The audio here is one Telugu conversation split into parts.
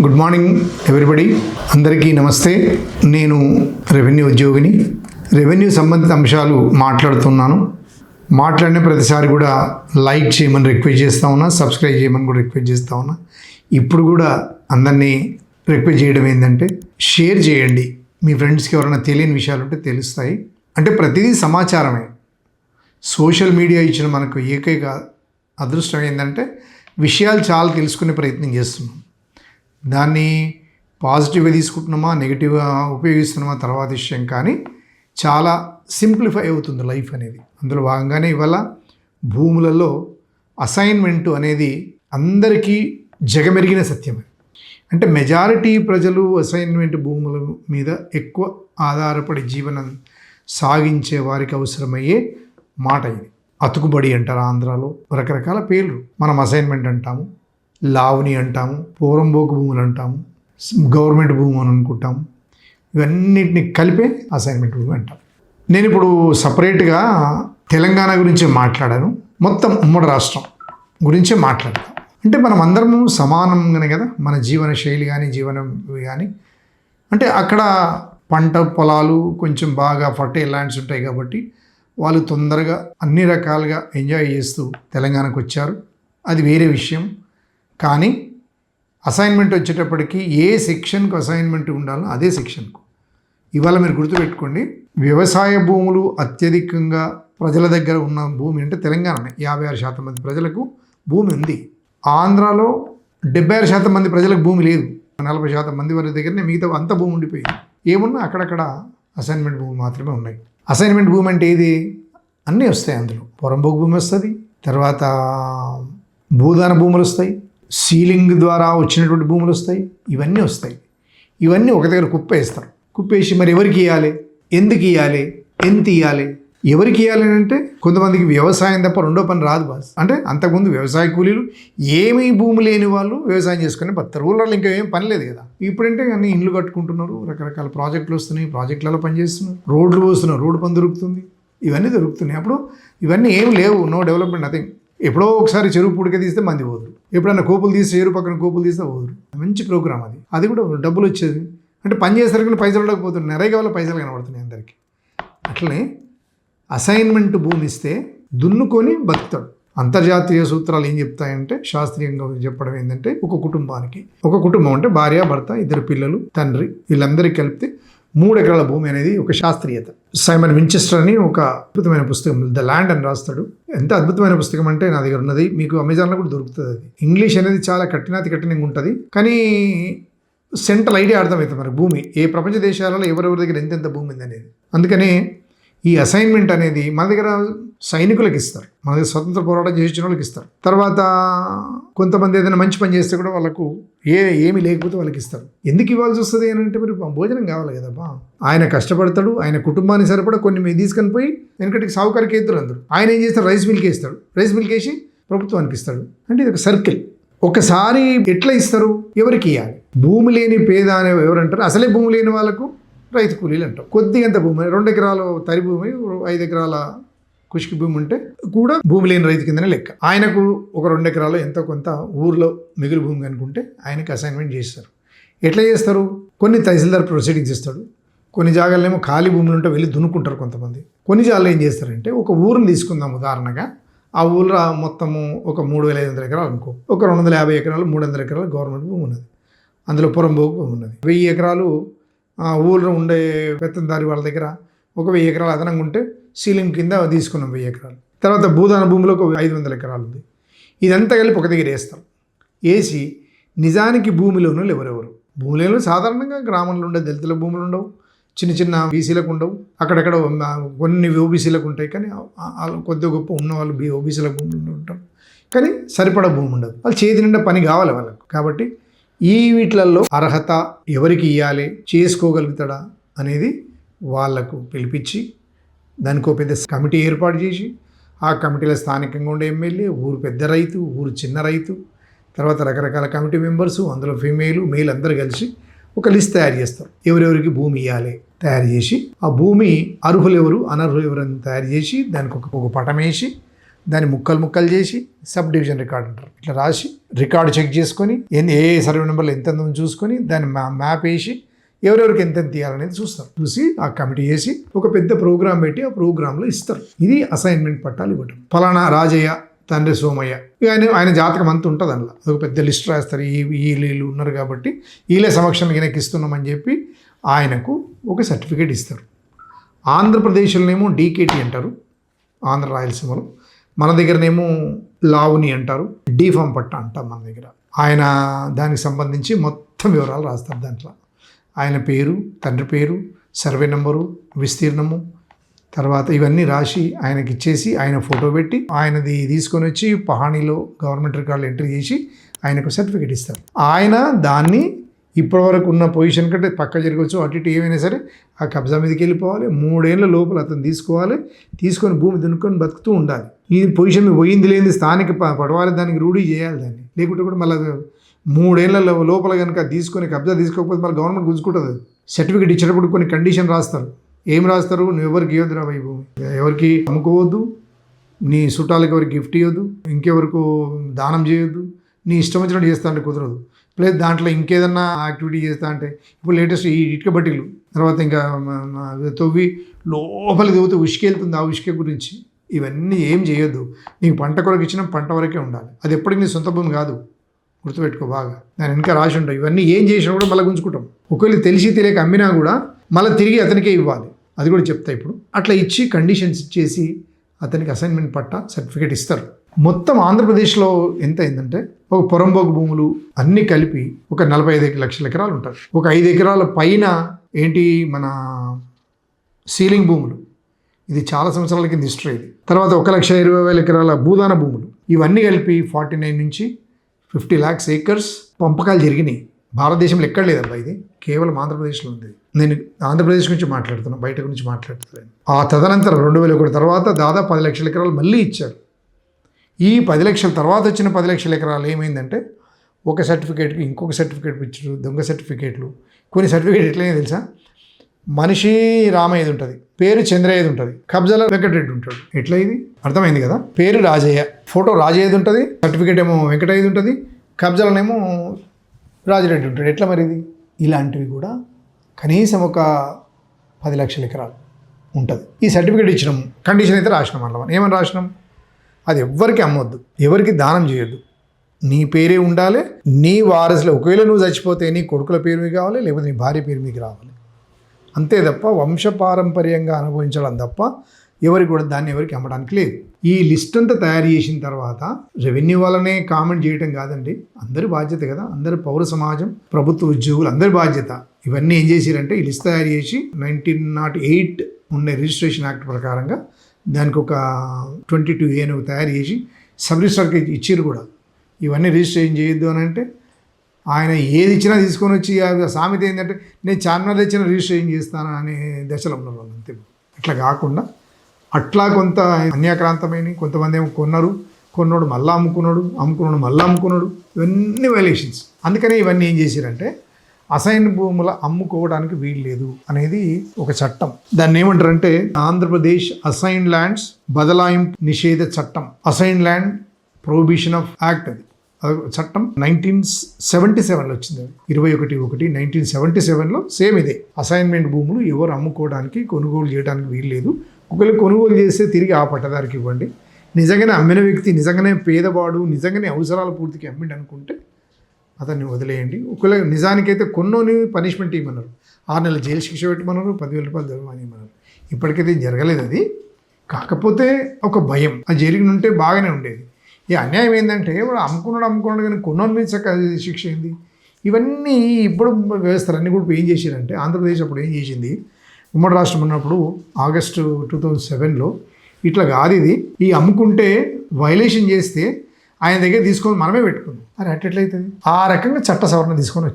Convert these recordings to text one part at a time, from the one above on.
గుడ్ మార్నింగ్ ఎవ్రీబడి, అందరికీ నమస్తే. నేను రెవెన్యూ ఉద్యోగిని. రెవెన్యూ సంబంధిత అంశాలు మాట్లాడుతున్నాను. మాట్లాడిన ప్రతిసారి కూడా లైక్ చేయమని రిక్వెస్ట్ చేస్తూ ఉన్నా, సబ్స్క్రైబ్ చేయమని కూడా రిక్వెస్ట్ చేస్తూ ఉన్నా. ఇప్పుడు కూడా అందరినీ రిక్వెస్ట్ చేయడం ఏంటంటే షేర్ చేయండి. మీ ఫ్రెండ్స్కి ఎవరైనా తెలియని విషయాలు ఉంటే తెలుస్తాయి. అంటే ప్రతిదీ సమాచారమే. సోషల్ మీడియా ఇచ్చిన మనకు ఏకైక అదృష్టం ఏంటంటే విషయాలు చాలా తెలుసుకునే ప్రయత్నం చేస్తున్నాం. దాన్ని పాజిటివ్గా తీసుకుంటున్నామా, నెగిటివ్గా ఉపయోగిస్తున్నామా తర్వాత విషయం. కానీ చాలా సింప్లిఫై అవుతుంది లైఫ్ అనేది. అందులో భాగంగానే ఇవాళ భూములలో అసైన్మెంటు అనేది అందరికీ జగమెరిగిన సత్యమే. అంటే మెజారిటీ ప్రజలు అసైన్మెంట్ భూముల మీద ఎక్కువ ఆధారపడి జీవనం సాగించే వారికి అవసరమయ్యే మాట ఇది. అతుకుబడి అంటారు ఆంధ్రాలో, రకరకాల పేర్లు. మనం అసైన్మెంట్ అంటాము, లావణి అంటాము, పోరంబోకు భూములు అంటాము, గవర్నమెంట్ భూములు అని అనుకుంటాము. ఇవన్నిటిని కలిపే అసైన్మెంట్ భూమి అంటాం. నేను ఇప్పుడు సపరేట్గా తెలంగాణ గురించి మాట్లాడాను. మొత్తం ఉమ్మడి రాష్ట్రం గురించే మాట్లాడతాం. అంటే మనం అందరము సమానంగానే కదా, మన జీవన శైలి కానీ జీవనం కానీ. అంటే అక్కడ పంట పొలాలు కొంచెం బాగా ఫర్టైల్ ల్యాండ్స్ ఉంటాయి కాబట్టి వాళ్ళు తొందరగా అన్ని రకాలుగా ఎంజాయ్ చేస్తూ తెలంగాణకు వచ్చారు. అది వేరే విషయం. కానీ అసైన్మెంట్ వచ్చేటప్పటికి ఏ సెక్షన్కు అసైన్మెంట్ ఉండాలో అదే సెక్షన్కు. ఇవాళ మీరు గుర్తుపెట్టుకోండి, వ్యవసాయ భూములు అత్యధికంగా ప్రజల దగ్గర ఉన్న భూమి అంటే తెలంగాణనే. 56% మంది ప్రజలకు భూమి ఉంది. ఆంధ్రాలో 76% మంది ప్రజలకు భూమి లేదు. 40% మంది వారి దగ్గరనే మిగతా అంత భూమి ఉండిపోయింది. ఏమున్నా అక్కడక్కడ అసైన్మెంట్ భూమి మాత్రమే ఉన్నాయి. అసైన్మెంట్ భూమి అంటే ఏది? అన్నీ వస్తాయి అందులో. పొరంబోకు భూమి వస్తుంది, తర్వాత భూదాన భూములు వస్తాయి, సీలింగ్ ద్వారా వచ్చినటువంటి భూములు వస్తాయి, ఇవన్నీ వస్తాయి. ఇవన్నీ ఒక దగ్గర కుప్పేస్తారు. కుప్పేసి మరి ఎవరికి ఇవ్వాలి, ఎందుకు ఇవ్వాలి, ఎంత ఇవ్వాలి, ఎవరికి ఇవ్వాలి అంటే కొంతమందికి వ్యవసాయం తప్ప రెండో పని రాదు బాస్. అంటే అంతకుముందు వ్యవసాయ కూలీలు ఏమీ భూమి లేని వాళ్ళు వ్యవసాయం చేసుకుని బతారు. ఊళ్ళో ఇంకా ఏం పని లేదు కదా. ఇప్పుడంటే అన్ని ఇండ్లు కట్టుకుంటున్నారు, రకరకాల ప్రాజెక్టులు వస్తున్నాయి, ప్రాజెక్టులలో పనిచేస్తున్నారు, రోడ్లు పోస్తున్నారు, రోడ్డు పని దొరుకుతుంది, ఇవన్నీ దొరుకుతున్నాయి. అప్పుడు ఇవన్నీ ఏం లేవు, నో డెవలప్మెంట్, నథింగ్. ఎప్పుడో ఒకసారి చెరువు పుడిక తీస్తే మంది పోదురు, ఎప్పుడన్నా కోపులు తీస్తే చెరువు పక్కన కోపులు తీస్తే పోదురు. మంచి ప్రోగ్రామ్ అది. అది కూడా డబ్బులు వచ్చేది. అంటే పని చేసేసరికి పైసలు ఉండకపోతున్నాయి, నరేగా వల్ల పైసలు కనబడుతున్నాయి అందరికీ. అట్లనే అసైన్మెంట్ భూమి ఇస్తే దున్నుకొని బతుకుతాడు. అంతర్జాతీయ సూత్రాలు ఏం చెప్తాయంటే, శాస్త్రీయంగా చెప్పడం ఏంటంటే, ఒక కుటుంబం అంటే భార్య, భర్త, 2 పిల్లలు, తండ్రి, వీళ్ళందరికీ కలిపితే 3 ఎకరాల భూమి అనేది ఒక శాస్త్రీయత. సైమన్ వించెస్టర్ అని ఒక అద్భుతమైన పుస్తకం ద ల్యాండ్ అని రాస్తాడు. ఎంత అద్భుతమైన పుస్తకం అంటే నా దగ్గర ఉన్నది, మీకు అమెజాన్లో కూడా దొరుకుతుంది. అది ఇంగ్లీష్ అనేది చాలా కఠినంగా ఉంటుంది, కానీ సెంట్రల్ ఐడియా అర్థమవుతుంది మనకు. భూమి ఏ ప్రపంచ దేశాలలో ఎవరెవరి దగ్గర ఎంతెంత భూమి ఉంది అనేది. అందుకనే ఈ అసైన్మెంట్ అనేది మన దగ్గర సైనికులకు ఇస్తారు, మన దగ్గర స్వతంత్ర పోరాటం చేసిన వాళ్ళకి ఇస్తారు. తర్వాత కొంతమంది ఏదైనా మంచి పని చేస్తే కూడా వాళ్ళకు ఏమీ లేకపోతే వాళ్ళకి ఇస్తారు. ఎందుకు ఇవ్వాల్సి వస్తుంది అని అంటే, మరి భోజనం కావాలి కదబ్బా. ఆయన కష్టపడతాడు, ఆయన కుటుంబానికి సరిపడా కొన్ని మీరు తీసుకొని పోయి వెనకటికి సావుకారికి ఎత్తురు అందరు. ఆయన ఏం చేస్తాడు, రైస్ మిల్క్ వేస్తాడు, రైస్ మిల్క్ వేసి ప్రభుత్వానికి ఇస్తాడు. అంటే ఇది ఒక సర్కిల్. ఒకసారి ఎట్లా ఇస్తారు, ఎవరికి ఇవ్వాలి. భూమి లేని పేద అనే ఎవరంటారు, అసలే భూమి లేని వాళ్ళకు రైతు కూలీలు అంటాం. కొద్దిగంత భూమి, 2 ఎకరాలు తరి భూమి, 5 ఎకరాల కుష్కి భూమి ఉంటే కూడా భూమి లేని రైతు కిందనే లెక్క. ఆయనకు ఒక 2 ఎకరాలు ఎంతో కొంత ఊర్లో మిగులు భూమి కనుకుంటే ఆయనకి అసైన్మెంట్ చేస్తారు. ఎట్లా చేస్తారు, కొన్ని తహసీల్దార్ ప్రొసీడింగ్స్ ఇస్తాడు, కొన్ని జాగాలేమో ఖాళీ భూములు ఉంటే వెళ్ళి దున్నుకుంటారు కొంతమంది. కొన్ని జాగాలు ఏం చేస్తారంటే, ఒక ఊరిని తీసుకుందాం ఉదాహరణగా, ఆ ఊళ్ళో మొత్తము ఒక 3,500 ఎకరాలు అనుకో, ఒక 250 ఎకరాలు 300 ఎకరాలు గవర్నమెంట్ భూమి ఉన్నది, అందులో పొరంబోకు భూమి ఉన్నది. 1000 ఎకరాలు ఊళ్ళో ఉండే పెత్తందారి వాళ్ళ దగ్గర ఒక 1000 ఎకరాలు అదనంగా ఉంటే సీలింగ్ కింద తీసుకున్నాం 1000 ఎకరాలు. తర్వాత భూదాన భూమిలో ఒక 500 ఎకరాలు ఉంది. ఇదంతా కలిపి ఒక దగ్గర వేస్తాం. వేసి నిజానికి భూమిలోనూ ఎవరెవరు, భూమిలో సాధారణంగా గ్రామంలో ఉండే దళితుల భూములు ఉండవు, చిన్న బీసీలకు ఉండవు, అక్కడక్కడ కొన్ని ఓబీసీలకు ఉంటాయి. కానీ కొద్ది గొప్ప ఉన్నవాళ్ళు ఓబీసీలకు భూములు ఉంటారు, కానీ సరిపడా భూమి ఉండదు. వాళ్ళు చేతి నిండా పని కావాలి వాళ్ళకు. కాబట్టి ఈ వీటిలలో అర్హత ఎవరికి ఇవ్వాలి, చేసుకోగలుగుతాడా అనేది వాళ్లకు పిలిపించి దానికి ఒక పెద్ద కమిటీ ఏర్పాటు చేసి, ఆ కమిటీలో స్థానికంగా ఉండే ఎమ్మెల్యే, ఊరు పెద్ద రైతు, ఊరు చిన్న రైతు, తర్వాత రకరకాల కమిటీ మెంబర్సు, అందులో ఫీమేలు మేల్ అందరూ కలిసి ఒక లిస్ట్ తయారు చేస్తారు. ఎవరెవరికి భూమి ఇవ్వాలి తయారు చేసి, ఆ భూమి అర్హులు ఎవరు అనర్హులు ఎవరు అని తయారు చేసి దానికి ఒక పటం వేసి దాన్ని ముక్కలు ముక్కలు చేసి సబ్ డివిజన్ రికార్డ్ అంటారు. ఇట్లా రాసి రికార్డు చెక్ చేసుకొని ఏ సర్వే నెంబర్లో ఎంత ఉందో చూసుకొని దాన్ని మ్యాప్ వేసి ఎవరెవరికి ఎంత తీయాలనేది చూస్తారు. చూసి ఆ కమిటీ చేసి ఒక పెద్ద ప్రోగ్రామ్ పెట్టి ఆ ప్రోగ్రాంలో ఇస్తారు. ఇది అసైన్మెంట్ పట్టాలు ఇవ్వటం. ఫలానా రాజయ్య తండ్రి సోమయ్య ఇక ఆయన జాతకం అంతా ఉంటుంది అందులో. అదొక పెద్ద లిస్ట్ రాస్తారు. వీళ్ళు ఉన్నారు కాబట్టి వీళ్ళే సమక్షం ఈయనకి ఇస్తున్నామని చెప్పి ఆయనకు ఒక సర్టిఫికేట్ ఇస్తారు. ఆంధ్రప్రదేశ్లోనేమో డీకేటీ అంటారు, ఆంధ్ర రాయలసీమలో. మన దగ్గరనేమో లావుని అంటారు, డీఫామ్ పట్ట అంటాం మన దగ్గర. ఆయన దానికి సంబంధించి మొత్తం వివరాలు రాస్తారు దాంట్లో. ఆయన పేరు, తండ్రి పేరు, సర్వే నెంబరు, విస్తీర్ణము, తర్వాత ఇవన్నీ రాసి ఆయనకి ఇచ్చేసి ఆయన ఫోటో పెట్టి ఆయనది తీసుకొని వచ్చి పహాణీలో గవర్నమెంట్ రికార్డులు ఎంట్రీ చేసి ఆయనకు సర్టిఫికేట్ ఇస్తారు. ఆయన దాన్ని ఇప్పటివరకు ఉన్న పొజిషన్ కంటే పక్క జరగవచ్చు, అటు ఇటు ఏమైనా సరే ఆ కబ్జా మీదకి వెళ్ళిపోవాలి. 3 ఏళ్ళ లోపల అతను తీసుకోవాలి. తీసుకొని భూమి దున్నుకొని బతుకుతూ ఉండాలి. ఈ పొజిషన్ పోయింది లేని స్థానిక పడవాలి, దానికి రూఢీ చేయాలి దాన్ని. లేకుంటే కూడా మళ్ళీ 3 ఏళ్ళ లోపల కనుక తీసుకొని కబ్జా తీసుకోకపోతే మళ్ళీ గవర్నమెంట్ గుంజుకుంటుంది. సర్టిఫికేట్ ఇచ్చేటప్పుడు కొన్ని కండిషన్ రాస్తారు. ఏం రాస్తారు? నువ్వు ఎవరికి ఇవ్వద్దు రా భూమి, ఎవరికి అమ్ముకోవద్దు, నీ చుట్టాలకు ఎవరికి గిఫ్ట్ ఇవ్వద్దు, ఇంకెవరికి దానం చేయొద్దు, నీ ఇష్టం వచ్చినట్టు చేస్తా అంటే కుదరదు. ప్లస్ దాంట్లో ఇంకేదన్నా యాక్టివిటీ చేస్తా అంటే ఇప్పుడు లేటెస్ట్ ఈ ఇటుక బట్టీలు, తర్వాత ఇంకా తవ్వి లోపలికి దిగుతూ ఉసుక వెళ్తుంది, ఆ ఉసుక గురించి ఇవన్నీ ఏం చేయొద్దు. నీకు పంట కొరకు ఇచ్చిన పంట వరకే ఉండాలి. అది ఎప్పటికీ నీ సొంత భూమి కాదు, గుర్తుపెట్టుకో బాగా. దాని వెనక రాసి ఉంటాయి. ఇవన్నీ ఏం చేసినా కూడా మళ్ళీ గుంజుకుంటాం. ఒకవేళ తెలిసి తెలియక అమ్మినా కూడా మళ్ళీ తిరిగి అతనికే ఇవ్వాలి. అది కూడా చెప్తా ఇప్పుడు. అట్లా ఇచ్చి కండిషన్స్ ఇచ్చేసి అతనికి అసైన్మెంట్ పట్ట సర్టిఫికేట్ ఇస్తారు. మొత్తం ఆంధ్రప్రదేశ్లో ఎంత అయిందంటే ఒక పొరంబోకు భూములు అన్నీ కలిపి ఒక 45 లక్షల ఎకరాలు ఉంటారు. ఒక 5 ఎకరాల పైన ఏంటి మన సీలింగ్ భూములు, ఇది చాలా సంవత్సరాల కింద హిస్టరీ. ఇది తర్వాత 1,20,000 ఎకరాల భూదాన భూములు, ఇవన్నీ కలిపి 49 నుంచి 50 lakhs acres పంపకాలు జరిగినాయి. భారతదేశంలో ఎక్కడ లేదబ్బా, ఇది కేవలం ఆంధ్రప్రదేశ్లో ఉంది. నేను ఆంధ్రప్రదేశ్ గురించి మాట్లాడుతున్నాను, బయట గురించి మాట్లాడుతున్నాను. ఆ తదనంతరం 2001 తర్వాత దాదాపు 10 లక్షల ఎకరాలు మళ్ళీ ఇచ్చారు. ఈ 10 లక్షల తర్వాత వచ్చిన 10 లక్షల ఎకరాలు ఏమైందంటే ఒక సర్టిఫికేట్కి ఇంకొక సర్టిఫికేట్ ఇచ్చారు, దొంగ సర్టిఫికేట్లు. కొన్ని సర్టిఫికేట్ ఎట్లయినా తెలుసా, మనిషి రామయ్యది ఉంటుంది, పేరు చంద్రయ్యది ఉంటుంది, కబ్జాలో వెంకటరెడ్డి ఉంటాడు. ఎట్లా ఇది అర్థమైంది కదా. పేరు రాజయ్య, ఫోటో రాజయ్యది ఉంటుంది, సర్టిఫికేట్ ఏమో వెంకటయ్యది ఉంటుంది, కబ్జాలనేమో రాజిరెడ్డి ఉంటాడు. ఎట్లా మరి ఇది? ఇలాంటివి కూడా కనీసం ఒక 10 లక్షల ఎకరాలు ఉంటుంది. ఈ సర్టిఫికేట్ ఇచ్చినాం, కండిషన్ అయితే రాసినాం. అట్లా ఏమని రాసినాం, అది ఎవ్వరికి అమ్మొద్దు, ఎవరికి దానం చేయొద్దు, నీ పేరే ఉండాలి, నీ వారసులు. ఒకవేళ నువ్వు చచ్చిపోతే నీ కొడుకుల పేరు మీకు కావాలి, లేకపోతే నీ భార్య పేరు మీకు రావాలి, అంతే తప్ప వంశపారంపర్యంగా అనుభవించడం తప్ప ఎవరికి కూడా దాన్ని ఎవరికి అమ్మడానికి లేదు. ఈ లిస్ట్ అంతా తయారు చేసిన తర్వాత రెవెన్యూ వాళ్ళనే కామెంట్ చేయటం కాదండి, అందరి బాధ్యత కదా. అందరి పౌర సమాజం, ప్రభుత్వ ఉద్యోగులు అందరి బాధ్యత. ఇవన్నీ ఏం చేశారంటే ఈ లిస్ట్ తయారు చేసి 1908 ఉన్న రిజిస్ట్రేషన్ యాక్ట్ ప్రకారంగా దానికి ఒక 22A తయారు చేసి సబ్ రిజిస్టర్కి ఇచ్చిర్రు కూడా. ఇవన్నీ రిజిస్ట్రేషన్ చేయొద్దు అని అంటే ఆయన ఏది ఇచ్చినా తీసుకొని వచ్చి సామెత ఏంటంటే నేను చార్మినార్ తెచ్చిన రిజిస్ట్రేషన్ చేస్తాను అనే దశలో ఉన్నారు వాళ్ళు. అంతే. అట్లా కాకుండా అట్లా కొంత అన్యాక్రాంతమైన కొంతమంది ఏమో కొన్నోడు మళ్ళీ అమ్ముకున్నాడు మళ్ళీ అమ్ముకున్నాడు, ఇవన్నీ వైలేషన్స్. అందుకనే ఇవన్నీ ఏం చేశారంటే అసైన్ భూముల అమ్ముకోవడానికి వీలు లేదు అనేది ఒక చట్టం. దాన్ని ఏమంటారంటే ఆంధ్రప్రదేశ్ అసైన్ ల్యాండ్స్ బదలాయింపు నిషేధ చట్టం, assign land prohibition of act. అది చట్టం 1977లో వచ్చింది. 21/1/1977లో సేమ్ ఇదే. అసైన్మెంట్ భూములు ఎవరు అమ్ముకోవడానికి కొనుగోలు చేయడానికి వీలు లేదు. ఒకవేళ కొనుగోలు చేస్తే తిరిగి ఆ పట్టదారికి ఇవ్వండి. నిజంగానే అమ్మిన వ్యక్తి నిజంగానే పేదవాడు, నిజంగానే అవసరాల పూర్తికి అమ్మిండి అనుకుంటే అతన్ని వదిలేయండి. ఒకవేళ నిజానికైతే కొన్నోని పనిష్మెంట్ ఇవ్వమన్నారు, 6 నెలల జైలు శిక్ష పెట్టమన్నారు, 10,000 రూపాయలు జరిమానా ఇవ్వమన్నారు. ఇప్పటికైతే జరగలేదు అది. కాకపోతే ఒక భయం, అది జరిగి ఉంటే బాగానే ఉండేది. ఈ అన్యాయం ఏంటంటే వాడు అమ్ముకున్నాడు కానీ కొన్నోని మీద శిక్ష ఏంది? ఇవన్నీ ఇప్పుడు వ్యవస్థలు అన్నీ కూడా ఏం చేశారంటే ఆంధ్రప్రదేశ్ అప్పుడు ఏం చేసింది, ఉమ్మడి రాష్ట్రం ఉన్నప్పుడు ఆగస్టు 2007లో ఇట్లా కాదు ఇది, ఈ అమ్ముకుంటే వైలేషన్ చేస్తే ఆయన దగ్గర తీసుకొని మనమే పెట్టుకున్నాం. అది అట్లయితుంది. ఆ రకంగా చట్ట సవరణ తీసుకొని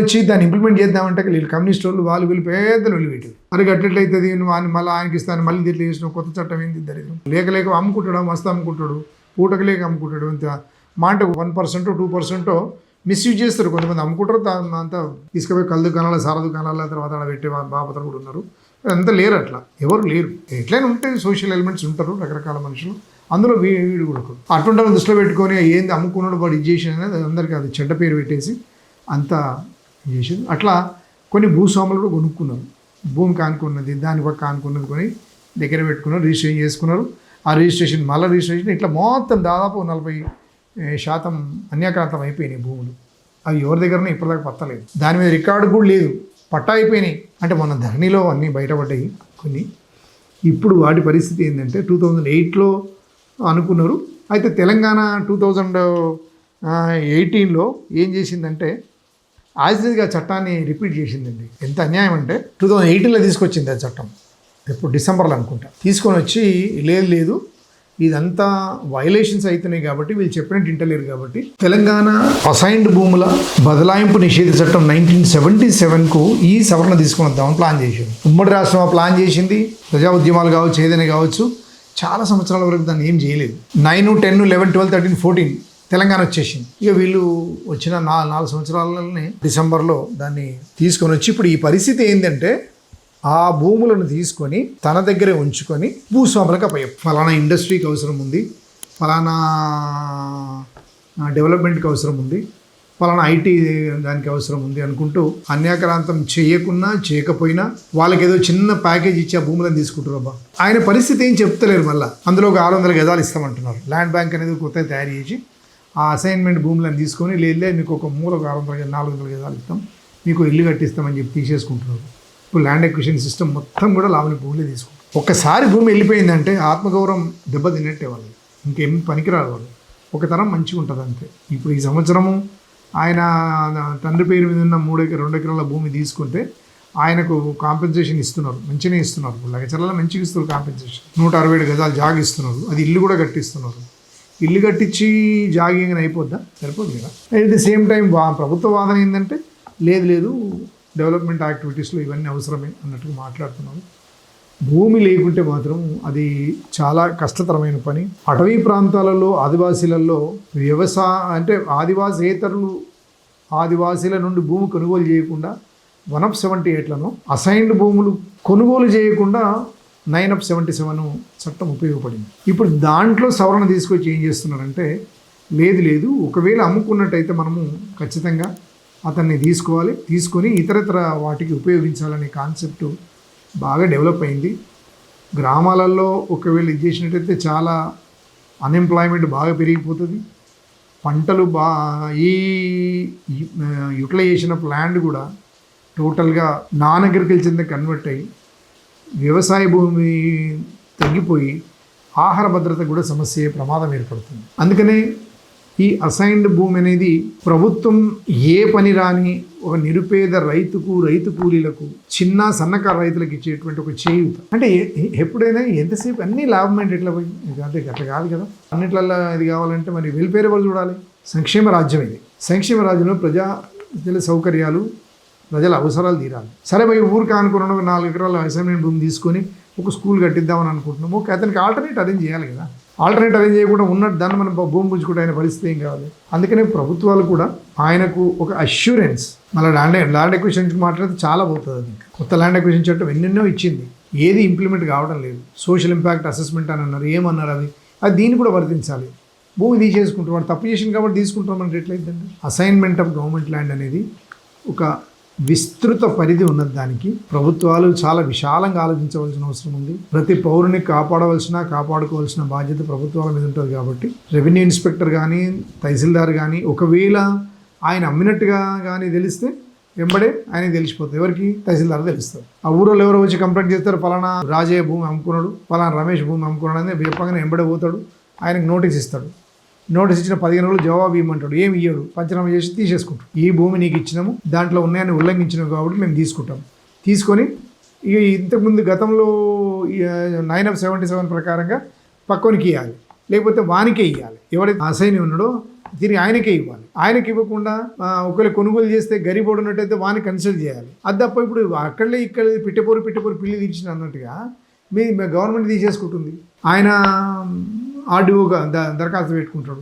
వచ్చి దాన్ని ఇంప్లిమెంట్ చేద్దామంటే వీళ్ళు కమ్యూనిస్ట్ వాళ్ళు వీళ్ళు పెద్దలు వెళ్ళిపెట్టారు. మరి అట్లయితుంది మళ్ళీ ఆయనకి ఇస్తాను, మళ్ళీ దీంట్లో చేసిన కొత్త చట్టం ఏంది దరిద్రం. లేక అమ్ముకుంటాడు, మస్తు అమ్ముకుంటాడు, పూటకు లేక అమ్ముకుంటాడు. అంత మాట 1% 2% మిస్యూజ్ చేస్తారు కొంతమంది. అమ్ముకుంటారు, అంతా తీసుకుపోయి కళ్ళు దుకాణాల సార దుకాణాల తర్వాత అలా పెట్టే బాపతలు కూడా ఉన్నారు. అంతా లేరు, అట్లా ఎవరు లేరు. ఎట్లయినా ఉంటే సోషల్ ఎలిమెంట్స్ ఉంటారు, రకరకాల మనుషులు అందులో వీడు కూడా ఒకడు. అటువంటి దృష్టిలో పెట్టుకొని ఏంది అమ్ముకున్నాడు వాడు ఇది చేసిన అనేది అందరికీ అది చెడ్డ పేరు పెట్టేసి అంతా చేసింది. అట్లా కొన్ని భూస్వాములు కూడా కొనుక్కున్నారు. భూమి కానుకున్నది దాని పక్క కానుకున్నది కొని దగ్గర పెట్టుకున్నారు, రిజిస్ట్రేషన్ చేసుకున్నారు. ఆ రిజిస్ట్రేషన్ మళ్ళీ రిజిస్ట్రేషన్ ఇట్లా మొత్తం దాదాపు 40% అన్యాక్రాంతం అయిపోయినాయి భూములు. అవి ఎవరి దగ్గరనే ఇప్పటిదాకా పత్తలేదు, దాని మీద రికార్డు కూడా లేదు, పట్టా అయిపోయినాయి. అంటే మన ధరణిలో అన్నీ బయటపడ్డాయి కొన్ని. ఇప్పుడు వాటి పరిస్థితి ఏంటంటే 2008లో అనుకున్నారు. అయితే తెలంగాణ 2018లో ఏం చేసిందంటే యాజ్గా చట్టాన్ని రిపీట్ చేసిందండి. ఎంత అన్యాయం అంటే 2018లో తీసుకొచ్చింది ఆ చట్టం, ఎప్పుడు డిసెంబర్లో అనుకుంటా. తీసుకొని వచ్చి లేదు ఇదంతా వైలేషన్స్ అవుతున్నాయి కాబట్టి వీళ్ళు చెప్పినట్టు ఇంటలేరు కాబట్టి తెలంగాణ అసైన్డ్ భూముల బదలాయింపు నిషేధ చట్టం 1977కు ఈ సవరణ తీసుకొని వద్దామని ప్లాన్ చేసింది. ఉమ్మడి రాష్ట్రం ప్లాన్ చేసింది, ప్రజా ఉద్యమాలు కావచ్చు ఏదైనా కావచ్చు, చాలా సంవత్సరాల వరకు దాన్ని ఏం చేయలేదు. 9, 10, 11, 12, 13, 14 తెలంగాణ వచ్చేసింది. ఇక వీళ్ళు వచ్చిన 4 సంవత్సరాలనే డిసెంబర్లో దాన్ని తీసుకొని వచ్చి ఇప్పుడు ఈ పరిస్థితి ఏంటంటే ఆ భూములను తీసుకొని తన దగ్గరే ఉంచుకొని భూస్వాములకు అప్పయ్యాం. ఫలానా ఇండస్ట్రీకి అవసరం ఉంది, ఫలానా డెవలప్మెంట్కి అవసరం ఉంది, ఫలానా ఐటీ దానికి అవసరం ఉంది అనుకుంటూ అన్యాక్రాంతం చేయకపోయినా వాళ్ళకి ఏదో చిన్న ప్యాకేజ్ ఇచ్చి ఆ భూములను తీసుకుంటారు. అబ్బా ఆయన పరిస్థితి ఏం చెప్తలేరు. మళ్ళీ అందులో ఒక 600 గజాలు ఇస్తామంటున్నారు. ల్యాండ్ బ్యాంక్ అనేది కొత్తగా తయారు చేసి ఆ అసైన్మెంట్ భూములను తీసుకొని లేదు మీకు ఒక మూల 400 గజాలు ఇస్తాం, మీకు ఇల్లు కట్టిస్తామని చెప్పి తీసేసుకుంటున్నారు. ఇప్పుడు ల్యాండ్ ఎక్విజిషన్ సిస్టమ్ మొత్తం కూడా లాభని భూములే తీసుకుంటారు. ఒక్కసారి భూమి వెళ్ళిపోయిందంటే ఆత్మగౌరవం దెబ్బతిన్నట్టే వాళ్ళు, ఇంకేం పనికిరారు వాళ్ళు. ఒక తరం మంచిగా ఉంటుంది అంతే. ఇప్పుడు ఈ సంవత్సరము ఆయన తండ్రి పేరు మీద ఉన్న 2 ఎకరాల భూమి తీసుకుంటే ఆయనకు కాంపెన్సేషన్ ఇస్తున్నారు, మంచిగానే ఇస్తున్నారు. ఇప్పుడు లగచర్లలో మంచిగా ఇస్తున్నారు కాంపెన్సేషన్. 167 గజాలు జాగ ఇస్తున్నారు, అది ఇల్లు కూడా కట్టిస్తున్నారు. ఇల్లు కట్టించి జాగింగ్ అయిపోద్దా? సరిపోదు కదా. అట్ ది సేమ్ టైం ప్రభుత్వ వాదన ఏంటంటే లేదు డెవలప్మెంట్ యాక్టివిటీస్లో ఇవన్నీ అవసరమే అన్నట్టుగా మాట్లాడుతున్నాను. భూమి లేకుంటే మాత్రం అది చాలా కష్టతరమైన పని. అటవీ ప్రాంతాలలో ఆదివాసీలలో అంటే ఆదివాసీల నుండి భూమి కొనుగోలు చేయకుండా 1/78లను అసైన్డ్ భూములు కొనుగోలు చేయకుండా 9/77 చట్టం ఉపయోగపడింది. ఇప్పుడు దాంట్లో సవరణ తీసుకొచ్చి ఏం చేస్తున్నారంటే లేదు ఒకవేళ అమ్ముకున్నట్టయితే మనము ఖచ్చితంగా అతన్ని తీసుకొని ఇతరత్ర వాటికి ఉపయోగించాలనే కాన్సెప్ట్ బాగా డెవలప్ అయింది. గ్రామాలలో ఒకవేళ ఇది చేసినట్టయితే చాలా అన్ఎంప్లాయ్మెంట్ బాగా పెరిగిపోతుంది. పంటలు ఈ యూటిలైజేషన్ ఆఫ్ ల్యాండ్ కూడా టోటల్గా నాన్ అగ్రికల్చర్ కన్వర్ట్ అయ్యి వ్యవసాయ భూమి తగ్గిపోయి ఆహార భద్రత కూడా సమస్య ప్రమాదం ఏర్పడుతుంది. అందుకనే ఈ అసైన్డ్ భూమి అనేది ప్రభుత్వం ఏ పని రాని ఒక నిరుపేద రైతు కూలీలకు చిన్న సన్నకారు రైతులకు ఇచ్చేటువంటి ఒక చేయూత. అంటే ఎప్పుడైనా ఎంతసేపు అన్ని లాభం అంటే ఎట్లా పోయి అంటే అట్లా కాదు కదా. అన్నిట్లలో ఇది కావాలంటే మరి వెల్ఫేర్ ఎవరు చూడాలి? సంక్షేమ రాజ్యం ఇది. సంక్షేమ రాజ్యంలో ప్రజల సౌకర్యాలు, ప్రజల అవసరాలు తీరాలి. సరే పోయి ఊరికి అనుకున్నాను 4 ఎకరాల అసైన్మెంట్ భూమి తీసుకొని ఒక స్కూల్ కట్టిద్దామని అనుకుంటున్నాము. ఓకే, అతనికి ఆల్టర్నేట్ అరేంజ్ చేయాలి కదా. ఆల్టర్నేట్ అరేంజ్ చేయకుండా ఉన్నట్టు దాన్ని మనం భూమి పుంజుకుంటే ఆయన పరిస్థితి ఏం కావాలి. అందుకనే ప్రభుత్వాలు కూడా ఆయనకు ఒక అష్యూరెన్స్, మళ్ళీ ల్యాండ్ ఎక్విజిషన్ మాట్లాడితే చాలా పోతుంది. అది కొత్త ల్యాండ్ ఎక్విజిషన్ చట్టం ఎన్నెన్నో ఇచ్చింది, ఏది ఇంప్లిమెంట్ కావడం లేదు. సోషల్ ఇంపాక్ట్ అసెస్మెంట్ అని అన్నారు, ఏమన్నారు అది దీన్ని కూడా వర్తించాలి. భూమి తీసేసుకుంటాం, వాడు తప్పు చేసింది కాబట్టి తీసుకుంటాం అంటే ఎట్లయిద్దండి. అసైన్మెంట్ ఆఫ్ గవర్నమెంట్ ల్యాండ్ అనేది ఒక విస్తృత పరిధి ఉన్నది. దానికి ప్రభుత్వాలు చాలా విశాలంగా ఆలోచించవలసిన అవసరం ఉంది. ప్రతి పౌరుని కాపాడుకోవాల్సిన బాధ్యత ప్రభుత్వాల మీద ఉంటుంది. కాబట్టి రెవెన్యూ ఇన్స్పెక్టర్ కానీ తహసీల్దార్ కానీ ఒకవేళ ఆయన అమ్మినట్టుగా కానీ తెలిస్తే వెంబడే ఆయనకి తెలిసిపోతుంది. ఎవరికి? తహసీల్దార్ తెలుస్తారు. ఆ ఊరిలో ఎవరో వచ్చి కంప్లైంట్ చేస్తారు, ఫలానా రాజయ్య భూమి అమ్ముకున్నాడు, ఫలానా రమేష్ భూమి అమ్ముకున్నాడు అని చెప్పగానే వెంబడే పోతాడు, ఆయనకు నోటీస్ ఇస్తాడు. నోటీస్ ఇచ్చిన 15 రోజులు జవాబు ఇవ్వమంటాడు, ఏమి ఇయ్యడు, పంచనామా చేసి తీసేసుకుంటాడు. ఈ భూమి నీకు ఇచ్చినాము, దాంట్లో ఉన్నాయని ఉల్లంఘించినాము కాబట్టి మేము తీసుకుంటాం. తీసుకొని ఇక ఇంతకుముందు గతంలో 9/77 ప్రకారంగా పక్కోనికి ఇవ్వాలి, లేకపోతే వానికే ఇవ్వాలి. ఎవరైతే అసైన్ ఉన్నాడో తిరిగి ఆయనకే ఇవ్వాలి. ఆయనకి ఇవ్వకుండా ఒకవేళ కొనుగోలు చేస్తే గరీబోడు ఉన్నట్టయితే వానికి కన్సిడర్ చేయాలి. అది తప్ప ఇప్పుడు ఇక్కడ పిట్టపోరు పిల్లి తీర్చిన అన్నట్టుగా మీ గవర్నమెంట్ తీసేసుకుంటుంది. ఆయన ఆర్డీఓగా దరఖాస్తు పెట్టుకుంటాడు,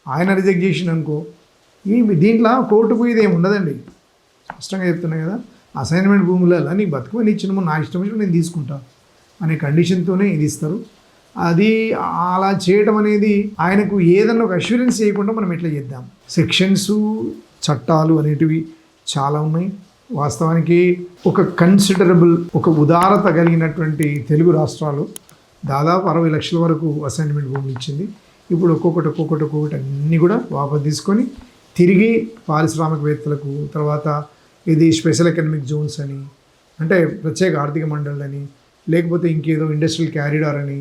ఆయన రిజెక్ట్ చేసిన అనుకో దీంట్లో కోర్టు పోయేది ఏమి ఉండదండి. స్పష్టంగా చెప్తున్నాయి కదా. అసైన్మెంట్ భూములలో నీ బతుకుని ఇచ్చినాము, నా ఇష్టం వచ్చిన నేను తీసుకుంటా అనే కండిషన్తోనే ఇది ఇస్తారు. అది అలా చేయడం అనేది ఆయనకు ఏదన్నా ఒక అష్యూరెన్స్ చేయకుండా మనం ఎట్లా చేద్దాం. సెక్షన్స్ చట్టాలు అనేటివి చాలా ఉన్నాయి. వాస్తవానికి ఒక కన్సిడరబుల్ ఒక ఉదారత కలిగినటువంటి తెలుగు రాష్ట్రాలు దాదాపు 60 లక్షల వరకు అసైన్మెంట్ భూములు ఇచ్చింది. ఇప్పుడు ఒక్కొక్కటి అన్నీ కూడా వాపసు తీసుకొని తిరిగి పారిశ్రామికవేత్తలకు, తర్వాత ఇది స్పెషల్ ఎకనామిక్ జోన్స్ అని, అంటే ప్రత్యేక ఆర్థిక మండళ్ళని, లేకపోతే ఇంకేదో ఇండస్ట్రియల్ క్యారిడార్ అని,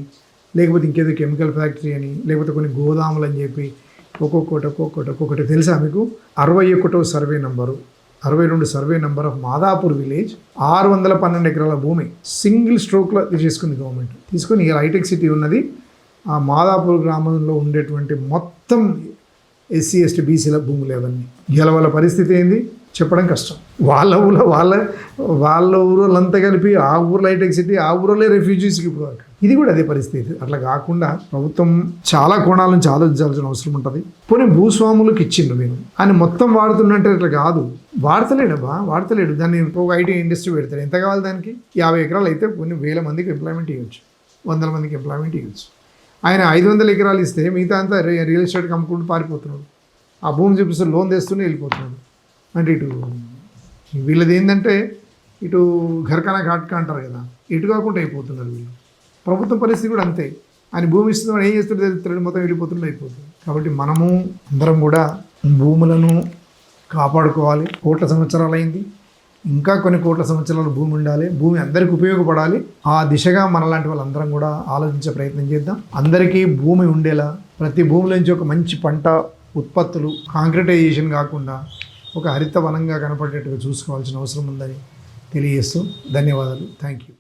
లేకపోతే ఇంకేదో కెమికల్ ఫ్యాక్టరీ అని, లేకపోతే కొన్ని గోదాములు అని చెప్పి ఒక్కొక్కటి తెలుసా మీకు? 61వ survey number, 62 survey number of Madhapur village 612 ఎకరాల భూమి సింగిల్ స్ట్రోక్లో తీసుకుంది గవర్నమెంట్. తీసుకొని ఇలా హైటెక్ సిటీ ఉన్నది. ఆ మాదాపూర్ గ్రామంలో ఉండేటువంటి మొత్తం ఎస్సీ ఎస్టీ బీసీల భూములు అవన్నీ. ఇలా వాళ్ళ పరిస్థితి ఏంది చెప్పడం కష్టం. వాళ్ళ ఊళ్ళో వాళ్ళ ఊరోళ్ళంతా కలిపి ఆ ఊర్లో హైటెక్ సిటీ, ఆ ఊరోళ్ళే రెఫ్యూజీస్కి ఇప్పుడు ఇది కూడా అదే పరిస్థితి. అట్లా కాకుండా ప్రభుత్వం చాలా కోణాల నుంచి ఆలోచించాల్సిన అవసరం ఉంటుంది. పోనీ భూస్వాములకు ఇచ్చిండ్రు నేను అని మొత్తం వాడుతున్నట్టే ఇట్లా కాదు. వాడతలేడు. దాన్ని ఒక ఐటీ ఇండస్ట్రీ పెడతాడు. ఎంత కావాలి దానికి? 50 ఎకరాలు అయితే కొన్ని 1000 మందికి ఎంప్లాయ్మెంట్ ఇవ్వచ్చు, 100 మందికి ఎంప్లాయ్మెంట్ ఇవ్వచ్చు. ఆయన 500 ఎకరాలు ఇస్తే మిగతా అంతా రియల్ ఎస్టేట్కి అమ్ముకుంటూ పారిపోతున్నాడు. ఆ భూమి చూపిస్తే లోన్ తెస్తూనే వెళ్ళిపోతున్నాడు. అంటే ఇటు వీళ్ళది ఏంటంటే ఇటు ఘర్కానా ఘాట్కా అంటారు కదా, ఇటు కాకుండా అయిపోతున్నారు వీళ్ళు. ప్రభుత్వం పరిస్థితి కూడా అంతే. ఆయన భూమి ఇస్తున్నాడు, ఏం చేస్తాడు తెలుస్తాడు, మొత్తం వెళ్ళిపోతుండే అయిపోతుంది. కాబట్టి మనము అందరం కూడా భూములను కాపాడుకోవాలి. కోట్ల సంవత్సరాలు అయింది, ఇంకా కొన్ని కోట్ల సంవత్సరాలు భూమి ఉండాలి. భూమి అందరికీ ఉపయోగపడాలి. ఆ దిశగా మనలాంటి వాళ్ళందరం కూడా ఆలోచించే ప్రయత్నం చేద్దాం. అందరికీ భూమి ఉండేలా, ప్రతి భూమి నుంచి ఒక మంచి పంట ఉత్పత్తులు, కాంక్రిటైజేషన్ కాకుండా ఒక హరిత వనంగా కనపడేట్టుగా చూసుకోవాల్సిన అవసరం ఉందని తెలియజేస్తూ ధన్యవాదాలు. Thank you.